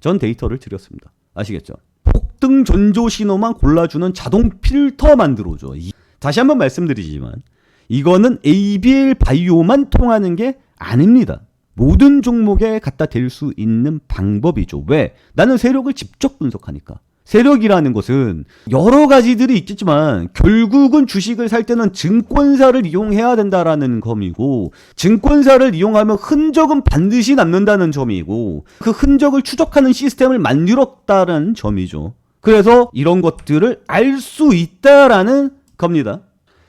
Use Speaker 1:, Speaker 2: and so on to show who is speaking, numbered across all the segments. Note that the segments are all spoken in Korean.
Speaker 1: 전 데이터를 드렸습니다. 아시겠죠? 폭등 전조 신호만 골라주는 자동 필터 만들어줘. 다시 한번 말씀드리지만 이거는 ABL 바이오만 통하는 게 아닙니다. 모든 종목에 갖다 댈 수 있는 방법이죠. 왜? 나는 세력을 직접 분석하니까. 세력이라는 것은 여러 가지들이 있겠지만 결국은 주식을 살 때는 증권사를 이용해야 된다라는 점이고, 증권사를 이용하면 흔적은 반드시 남는다는 점이고, 그 흔적을 추적하는 시스템을 만들었다는 점이죠. 그래서 이런 것들을 알 수 있다라는 겁니다.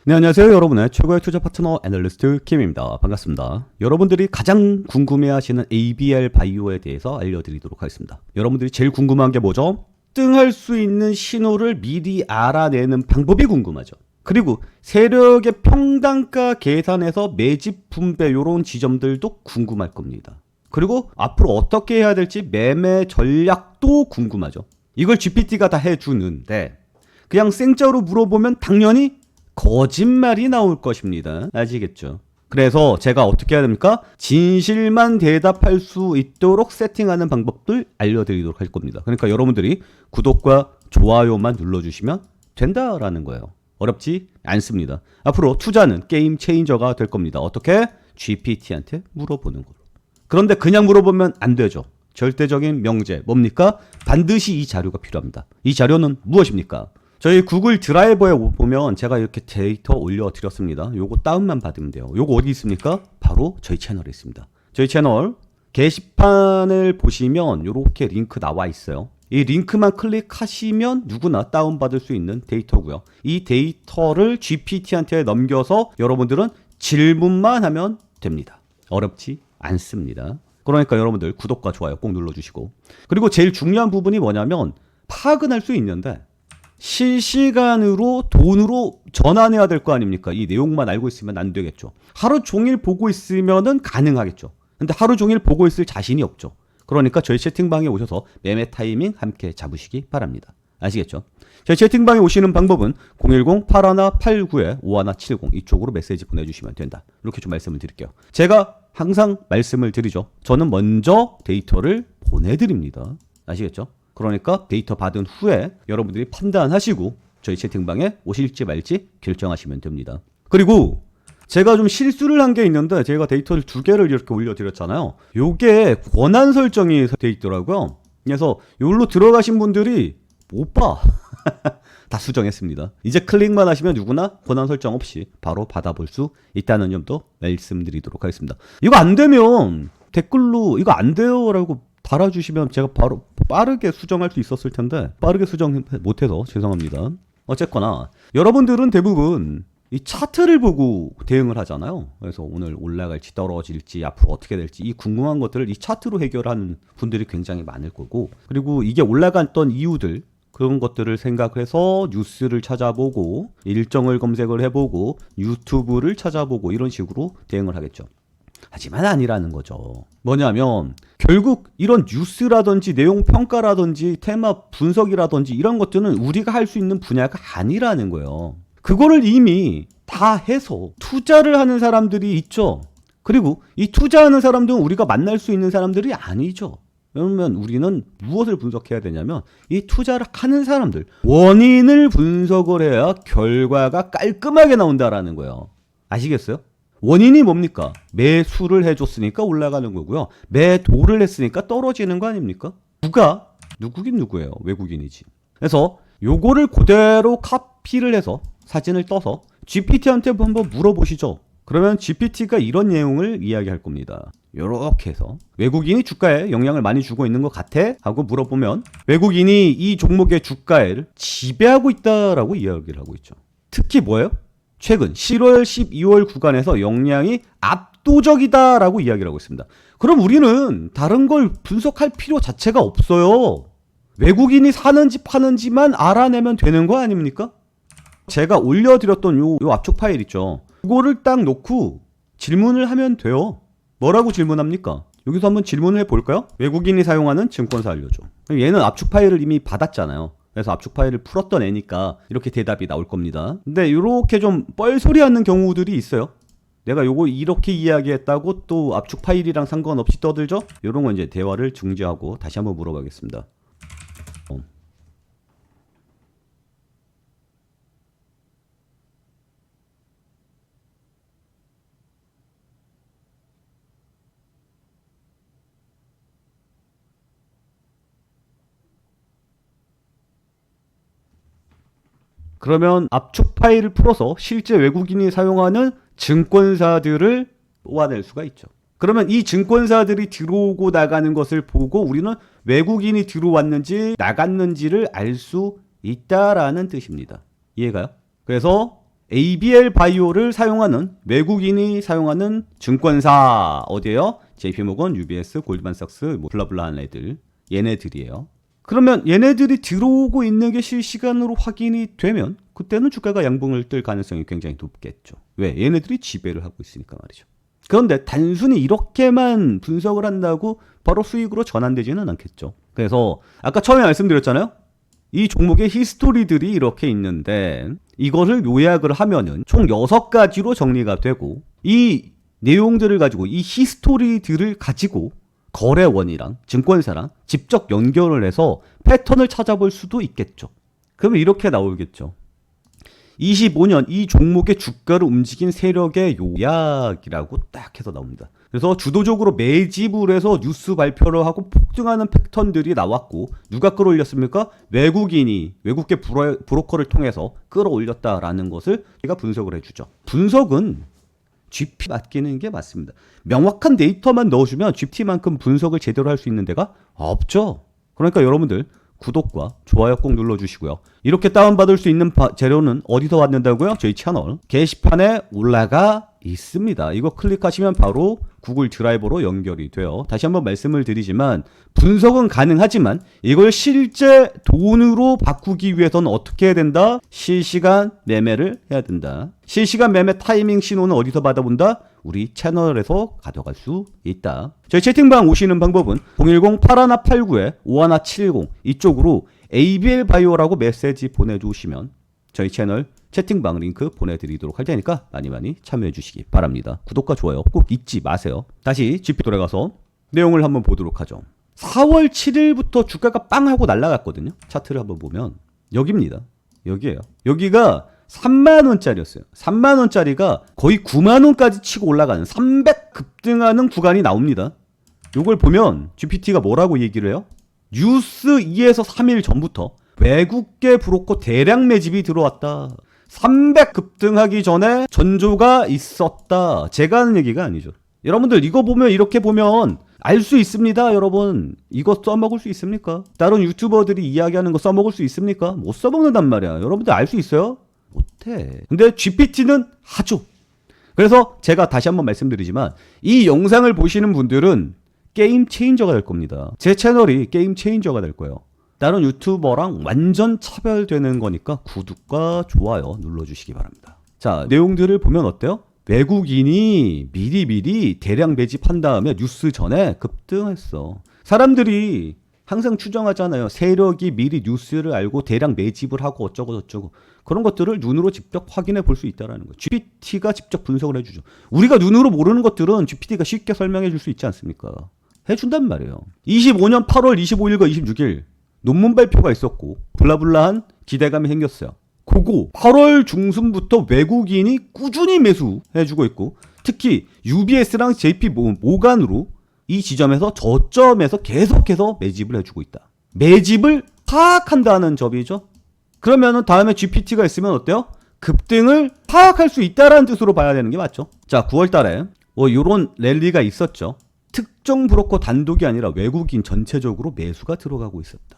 Speaker 1: 네, 안녕하세요. 여러분의 최고의 투자 파트너 애널리스트 김입니다. 반갑습니다. 여러분들이 가장 궁금해하시는 ABL 바이오에 대해서 알려드리도록 하겠습니다. 여러분들이 제일 궁금한 게 뭐죠? 등할 수 있는 신호를 미리 알아내는 방법이 궁금하죠. 그리고 세력의 평단가 계산에서 매집 분배 이런 지점들도 궁금할 겁니다. 그리고 앞으로 어떻게 해야 될지 매매 전략도 궁금하죠. 이걸 GPT가 다 해주는데 그냥 생짜로 물어보면 당연히 거짓말이 나올 것입니다. 아시겠죠? 그래서 제가 어떻게 해야 됩니까? 진실만 대답할 수 있도록 세팅하는 방법들 알려드리도록 할 겁니다. 그러니까 여러분들이 구독과 좋아요만 눌러주시면 된다라는 거예요. 어렵지 않습니다. 앞으로 투자는 게임 체인저가 될 겁니다. 어떻게? GPT한테 물어보는 걸로. 그런데 그냥 물어보면 안 되죠. 절대적인 명제 뭡니까? 반드시 이 자료가 필요합니다. 이 자료는 무엇입니까? 저희 구글 드라이버에 보면 제가 이렇게 데이터 올려드렸습니다. 요거 다운만 받으면 돼요. 요거 어디 있습니까? 바로 저희 채널에 있습니다. 저희 채널 게시판을 보시면 요렇게 링크 나와 있어요. 이 링크만 클릭하시면 누구나 다운받을 수 있는 데이터고요. 이 데이터를 GPT한테 넘겨서 여러분들은 질문만 하면 됩니다. 어렵지 않습니다. 그러니까 여러분들 구독과 좋아요 꼭 눌러주시고, 그리고 제일 중요한 부분이 뭐냐면 파악은 할 수 있는데 실시간으로 돈으로 전환해야 될 거 아닙니까? 이 내용만 알고 있으면 안 되겠죠. 하루 종일 보고 있으면은 가능하겠죠. 근데 하루 종일 보고 있을 자신이 없죠. 그러니까 저희 채팅방에 오셔서 매매 타이밍 함께 잡으시기 바랍니다. 아시겠죠? 저희 채팅방에 오시는 방법은 010-8189-5170 이쪽으로 메시지 보내주시면 된다. 이렇게 좀 말씀을 드릴게요. 제가 항상 말씀을 드리죠. 저는 먼저 데이터를 보내드립니다. 아시겠죠? 그러니까 데이터 받은 후에 여러분들이 판단하시고 저희 채팅방에 오실지 말지 결정하시면 됩니다. 그리고 제가 좀 실수를 한 게 있는데 제가 데이터를 2개를 이렇게 올려드렸잖아요. 요게 권한 설정이 돼 있더라고요. 그래서 여기로 들어가신 분들이 못 봐. 다 수정했습니다. 이제 클릭만 하시면 누구나 권한 설정 없이 바로 받아볼 수 있다는 점도 말씀드리도록 하겠습니다. 이거 안 되면 댓글로 이거 안 돼요 라고 달아주시면 제가 바로 빠르게 수정할 수 있었을 텐데 빠르게 수정 못해서 죄송합니다. 어쨌거나 여러분들은 대부분 이 차트를 보고 대응을 하잖아요. 그래서 오늘 올라갈지 떨어질지 앞으로 어떻게 될지 이 궁금한 것들을 이 차트로 해결하는 분들이 굉장히 많을 거고, 그리고 이게 올라갔던 이유들 그런 것들을 생각해서 뉴스를 찾아보고 일정을 검색을 해보고 유튜브를 찾아보고 이런 식으로 대응을 하겠죠. 하지만 아니라는 거죠. 뭐냐면 결국 이런 뉴스라든지 내용 평가라든지 테마 분석이라든지 이런 것들은 우리가 할 수 있는 분야가 아니라는 거예요. 그거를 이미 다 해서 투자를 하는 사람들이 있죠. 그리고 이 투자하는 사람들은 우리가 만날 수 있는 사람들이 아니죠. 그러면 우리는 무엇을 분석해야 되냐면 이 투자를 하는 사람들 원인을 분석을 해야 결과가 깔끔하게 나온다라는 거예요. 아시겠어요? 원인이 뭡니까? 매수를 해줬으니까 올라가는 거고요. 매도를 했으니까 떨어지는 거 아닙니까? 누구긴 누구예요. 외국인이지. 그래서 요거를 그대로 카피를 해서 사진을 떠서 GPT한테 한번 물어보시죠. 그러면 GPT가 이런 내용을 이야기할 겁니다. 요렇게 해서 외국인이 주가에 영향을 많이 주고 있는 것 같아? 하고 물어보면 외국인이 이 종목의 주가를 지배하고 있다라고 이야기를 하고 있죠. 특히 뭐예요? 최근 10월, 12월 구간에서 영향이 압도적이다라고 이야기를 하고 있습니다. 그럼 우리는 다른 걸 분석할 필요 자체가 없어요. 외국인이 사는지 파는지만 알아내면 되는 거 아닙니까? 제가 올려드렸던 요 압축 파일 있죠. 이거를 딱 놓고 질문을 하면 돼요. 뭐라고 질문합니까? 여기서 한번 질문을 해볼까요? 외국인이 사용하는 증권사 알려줘. 얘는 압축 파일을 이미 받았잖아요. 그래서 압축 파일을 풀었던 애니까 이렇게 대답이 나올 겁니다. 근데 이렇게 좀 뻘소리 하는 경우들이 있어요. 내가 요거 이렇게 이야기했다고 또 압축 파일이랑 상관없이 떠들죠? 요런 건 이제 대화를 중지하고 다시 한번 물어보겠습니다. 그러면 압축 파일을 풀어서 실제 외국인이 사용하는 증권사들을 뽑아낼 수가 있죠. 그러면 이 증권사들이 들어오고 나가는 것을 보고 우리는 외국인이 들어왔는지 나갔는지를 알 수 있다라는 뜻입니다. 이해가요? 그래서 ABL 바이오를 사용하는 외국인이 사용하는 증권사 어디에요? JP모건, UBS, 골드만삭스, 뭐 블라블라한 애들 얘네들이에요. 그러면 얘네들이 들어오고 있는 게 실시간으로 확인이 되면 그때는 주가가 양봉을 뜰 가능성이 굉장히 높겠죠. 왜? 얘네들이 지배를 하고 있으니까 말이죠. 그런데 단순히 이렇게만 분석을 한다고 바로 수익으로 전환되지는 않겠죠. 그래서 아까 처음에 말씀드렸잖아요. 이 종목의 히스토리들이 이렇게 있는데 이거를 요약을 하면은 총 6가지로 정리가 되고 이 내용들을 가지고 이 히스토리들을 가지고 거래원이랑 증권사랑 직접 연결을 해서 패턴을 찾아볼 수도 있겠죠. 그러면 이렇게 나오겠죠. 25년 이 종목의 주가를 움직인 세력의 요약이라고 딱 해서 나옵니다. 그래서 주도적으로 매집을 해서 뉴스 발표를 하고 폭등하는 패턴들이 나왔고 누가 끌어올렸습니까? 외국인이 외국계 브로커를 통해서 끌어올렸다라는 것을 제가 분석을 해주죠. 분석은 GP 맡기는 게 맞습니다. 명확한 데이터만 넣어주면 GP만큼 분석을 제대로 할 수 있는 데가 없죠. 그러니까 여러분들 구독과 좋아요 꼭 눌러주시고요. 이렇게 다운받을 수 있는 재료는 어디서 받는다고요? 저희 채널 게시판에 올라가 있습니다. 이거 클릭하시면 바로 구글 드라이버로 연결이 돼요. 다시 한번 말씀을 드리지만 분석은 가능하지만 이걸 실제 돈으로 바꾸기 위해서는 어떻게 해야 된다? 실시간 매매를 해야 된다. 실시간 매매 타이밍 신호는 어디서 받아본다? 우리 채널에서 가져갈 수 있다. 저희 채팅방 오시는 방법은 010-8189-5170 이쪽으로 ABL 바이오라고 메시지 보내주시면 저희 채널 채팅방 링크 보내드리도록 할 테니까 많이 참여해 주시기 바랍니다. 구독과 좋아요 꼭 잊지 마세요. 다시 GP 돌아가서 내용을 한번 보도록 하죠. 4월 7일부터 주가가 빵 하고 날아갔거든요. 차트를 한번 보면 여기입니다. 여기에요. 여기가 3만원짜리였어요. 3만원짜리가 거의 9만원까지 치고 올라가는 300 급등하는 구간이 나옵니다. 요걸 보면 GPT가 뭐라고 얘기를 해요? 뉴스 2에서 3일 전부터 외국계 브로커 대량 매집이 들어왔다. 300 급등하기 전에 전조가 있었다. 제가 하는 얘기가 아니죠. 여러분들 이거 보면 이렇게 보면 알 수 있습니다. 여러분 이거 써먹을 수 있습니까? 다른 유튜버들이 이야기하는 거 써먹을 수 있습니까? 못 써먹는단 말이야. 여러분들 알 수 있어요? 못해. 근데 GPT는 하죠. 그래서 제가 다시 한번 말씀드리지만 이 영상을 보시는 분들은 게임 체인저가 될 겁니다. 제 채널이 게임 체인저가 될 거예요. 다른 유튜버랑 완전 차별되는 거니까 구독과 좋아요 눌러주시기 바랍니다. 자, 내용들을 보면 어때요? 외국인이 미리 대량 매집한 다음에 뉴스 전에 급등했어. 사람들이 항상 추정하잖아요. 세력이 미리 뉴스를 알고 대량 매집을 하고 어쩌고 저쩌고 그런 것들을 눈으로 직접 확인해 볼 수 있다는 거예요. GPT가 직접 분석을 해주죠. 우리가 눈으로 모르는 것들은 GPT가 쉽게 설명해 줄 수 있지 않습니까? 해준단 말이에요. 25년 8월 25일과 26일 논문 발표가 있었고 블라블라한 기대감이 생겼어요. 그거 8월 중순부터 외국인이 꾸준히 매수해주고 있고 특히 UBS랑 JP 모간으로 이 지점에서 저점에서 계속해서 매집을 해주고 있다. 매집을 파악한다는 점이죠. 그러면은 다음에 GPT가 있으면 어때요? 급등을 파악할 수 있다라는 뜻으로 봐야 되는 게 맞죠. 자, 9월 달에 요런 랠리가 있었죠. 특정 브로커 단독이 아니라 외국인 전체적으로 매수가 들어가고 있었다.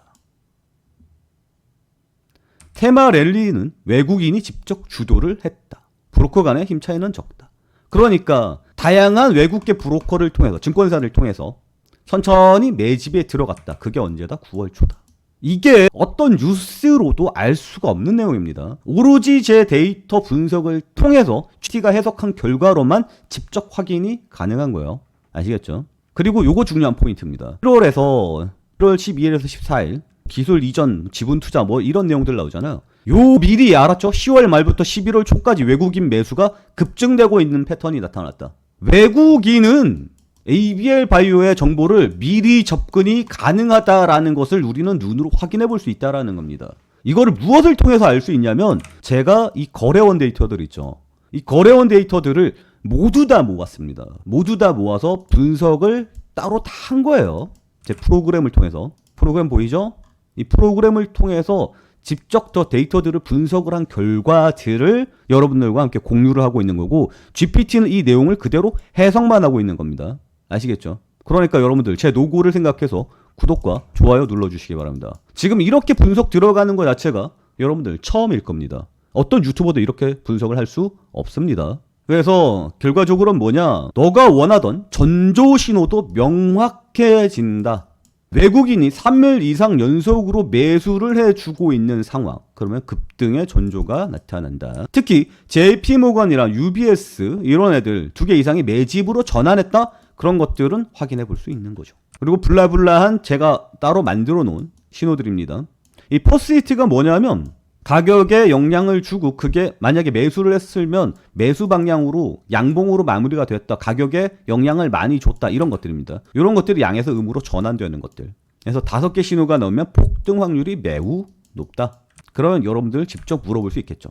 Speaker 1: 테마 랠리는 외국인이 직접 주도를 했다. 브로커 간의 힘 차이는 적다. 그러니까 다양한 외국계 브로커를 통해서 증권사를 통해서 천천히 매집에 들어갔다. 그게 언제다? 9월 초다. 이게 어떤 뉴스로도 알 수가 없는 내용입니다. 오로지 제 데이터 분석을 통해서 GT가 해석한 결과로만 직접 확인이 가능한 거예요. 아시겠죠? 그리고 요거 중요한 포인트입니다. 1월 12일에서 14일 기술 이전 지분 투자 뭐 이런 내용들 나오잖아요. 요 미리 알았죠? 10월 말부터 11월 초까지 외국인 매수가 급증되고 있는 패턴이 나타났다. 외국인은 ABL 바이오의 정보를 미리 접근이 가능하다라는 것을 우리는 눈으로 확인해 볼 수 있다라는 겁니다. 이거를 무엇을 통해서 알 수 있냐면 제가 이 거래원 데이터들 있죠. 이 거래원 데이터들을 모두 다 모았습니다. 모두 다 모아서 분석을 따로 다 한 거예요. 제 프로그램을 통해서. 프로그램 보이죠? 이 프로그램을 통해서 직접 더 데이터들을 분석을 한 결과들을 여러분들과 함께 공유를 하고 있는 거고, GPT는 이 내용을 그대로 해석만 하고 있는 겁니다. 아시겠죠? 그러니까 여러분들 제 노고를 생각해서 구독과 좋아요 눌러주시기 바랍니다. 지금 이렇게 분석 들어가는 것 자체가 여러분들 처음일 겁니다. 어떤 유튜버도 이렇게 분석을 할 수 없습니다. 그래서 결과적으로는 뭐냐, 너가 원하던 전조 신호도 명확해진다. 외국인이 3일 이상 연속으로 매수를 해주고 있는 상황, 그러면 급등의 전조가 나타난다. 특히 JP모건이랑 UBS 이런 애들 2개 이상이 매집으로 전환했다, 그런 것들은 확인해 볼 수 있는 거죠. 그리고 블라블라한 제가 따로 만들어 놓은 신호들입니다. 이 퍼시스트가 뭐냐면 가격에 영향을 주고 그게 만약에 매수를 했으면 매수 방향으로 양봉으로 마무리가 됐다, 가격에 영향을 많이 줬다, 이런 것들입니다. 이런 것들이 양에서 음으로 전환되는 것들. 그래서 5개 신호가 나오면 폭등 확률이 매우 높다. 그러면 여러분들 직접 물어볼 수 있겠죠.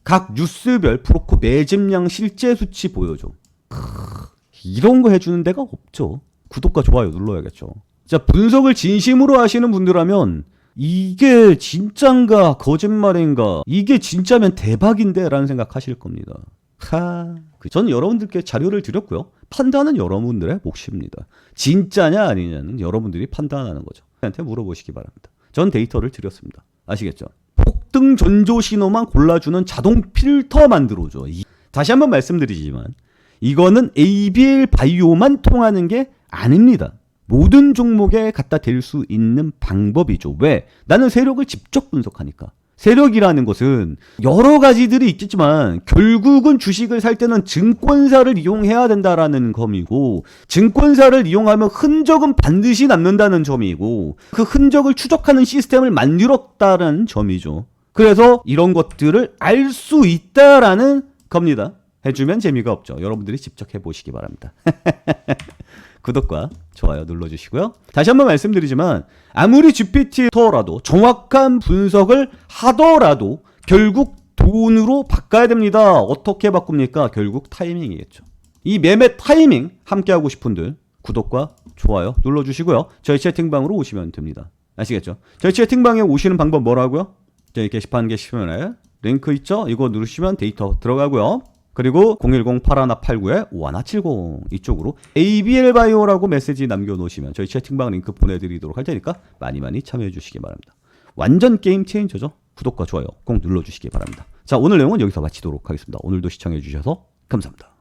Speaker 1: 각 뉴스별 프로코 매집량 실제 수치 보여줘. 이런 거 해주는 데가 없죠. 구독과 좋아요 눌러야겠죠. 자, 분석을 진심으로 하시는 분들하면 이게 진짠가 거짓말인가, 이게 진짜면 대박인데 라는 생각하실 겁니다. 전 여러분들께 자료를 드렸고요. 판단은 여러분들의 몫입니다. 진짜냐 아니냐는 여러분들이 판단하는 거죠. 저한테 물어보시기 바랍니다. 전 데이터를 드렸습니다. 아시겠죠? 폭등 전조 신호만 골라주는 자동 필터 만들어줘. 다시 한번 말씀드리지만 이거는 ABL 바이오만 통하는 게 아닙니다. 모든 종목에 갖다 댈 수 있는 방법이죠. 왜? 나는 세력을 직접 분석하니까. 세력이라는 것은 여러 가지들이 있겠지만 결국은 주식을 살 때는 증권사를 이용해야 된다라는 점이고, 증권사를 이용하면 흔적은 반드시 남는다는 점이고, 그 흔적을 추적하는 시스템을 만들었다는 점이죠. 그래서 이런 것들을 알 수 있다라는 겁니다. 해주면 재미가 없죠. 여러분들이 직접 해보시기 바랍니다. 구독과 좋아요 눌러주시고요. 다시 한번 말씀드리지만 아무리 GPT더라도 정확한 분석을 하더라도 결국 돈으로 바꿔야 됩니다. 어떻게 바꿉니까? 결국 타이밍이겠죠. 이 매매 타이밍 함께하고 싶은 분들 구독과 좋아요 눌러주시고요. 저희 채팅방으로 오시면 됩니다. 아시겠죠? 저희 채팅방에 오시는 방법 뭐라고요? 저희 게시판에 링크 있죠? 이거 누르시면 데이터 들어가고요. 그리고 010-8189-5170 이쪽으로 ABL 바이오라고 메시지 남겨놓으시면 저희 채팅방 링크 보내드리도록 할 테니까 많이 참여해 주시기 바랍니다. 완전 게임 체인저죠? 구독과 좋아요 꼭 눌러주시기 바랍니다. 자, 오늘 내용은 여기서 마치도록 하겠습니다. 오늘도 시청해 주셔서 감사합니다.